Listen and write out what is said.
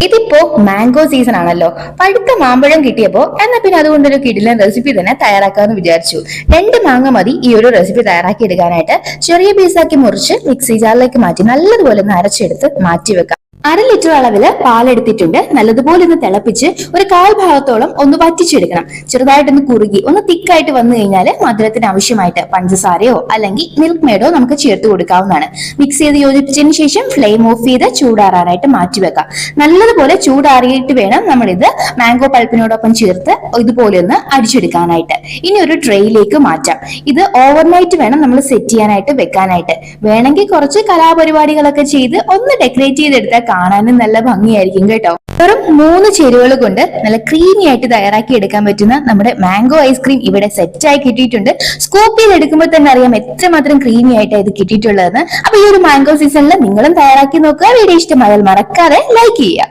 ഇതിപ്പോ mango season ആണല്ലോ. പഴുത്ത മാമ്പഴം കിട്ടിയപ്പോ എന്നാ പിന്നെ അതുകൊണ്ടൊരു കിടിലൻ റെസിപ്പി തന്നെ തയ്യാറാക്കാന്ന് വിചാരിച്ചു. 2 മാങ്ങ മതി ഈ ഒരു റെസിപ്പി തയ്യാറാക്കി എടുക്കാനായിട്ട്. ചെറിയ പീസാക്കി മുറിച്ച് മിക്സി ജാറിലേക്ക് മാറ്റി നല്ലതുപോലെ ഒന്ന് അരച്ചെടുത്ത് മാറ്റി വെക്കാം. 1/2 ലിറ്റർ അളവില് പാലെടുത്തിട്ടുണ്ട്. നല്ലതുപോലെ ഒന്ന് തിളപ്പിച്ച് ഒരു 1/4 ഭാഗത്തോളം ഒന്ന് വറ്റിച്ചെടുക്കണം. ചെറുതായിട്ടൊന്ന് കുറുകി ഒന്ന് തിക്കായിട്ട് വന്നു കഴിഞ്ഞാൽ മധുരത്തിന് ആവശ്യമായിട്ട് പഞ്ചസാരയോ അല്ലെങ്കിൽ മിൽക്ക് മേഡോ നമുക്ക് ചേർത്ത് കൊടുക്കാവുന്നതാണ്. മിക്സ് ചെയ്ത് യോജിപ്പിച്ചതിന് ശേഷം ഫ്ലെയിം ഓഫ് ചെയ്ത് ചൂടാറാനായിട്ട് മാറ്റിവെക്കാം. നല്ലതുപോലെ ചൂടാറിയിട്ട് വേണം നമ്മളിത് മാംഗോ പൾപ്പിനോടൊപ്പം ചേർത്ത് ഇതുപോലെ ഒന്ന് അടിച്ചെടുക്കാനായിട്ട്. ഇനി ഒരു ട്രേയിലേക്ക് മാറ്റാം. ഇത് ഓവർനൈറ്റ് വേണം നമ്മൾ സെറ്റ് ചെയ്യാനായിട്ട് വെക്കാനായിട്ട്. വേണമെങ്കിൽ കുറച്ച് കലാപരിപാടികളൊക്കെ ചെയ്ത് ഒന്ന് ഡെക്കറേറ്റ് ചെയ്തെടുത്താൽ കാണാനും നല്ല ഭംഗിയായിരിക്കും കേട്ടോ. വെറും 3 ചേരുവകൾ കൊണ്ട് നല്ല ക്രീമി ആയിട്ട് തയ്യാറാക്കി എടുക്കാൻ പറ്റുന്ന നമ്മുടെ മാംഗോ ഐസ്ക്രീം ഇവിടെ സെറ്റ് ആയി കിട്ടിയിട്ടുണ്ട്. സ്കൂപ്പ് ചെയ്ത് എടുക്കുമ്പോൾ തന്നെ അറിയാം എത്രമാത്രം ക്രീമി ആയിട്ട് ഇത് കിട്ടിയിട്ടുള്ളതെന്ന്. അപ്പൊ ഈ ഒരു മാംഗോ സീസണിൽ നിങ്ങളും തയ്യാറാക്കി നോക്കുക. വീഡിയോ ഇഷ്ടമായാൽ മറക്കാതെ ലൈക്ക് ചെയ്യുക.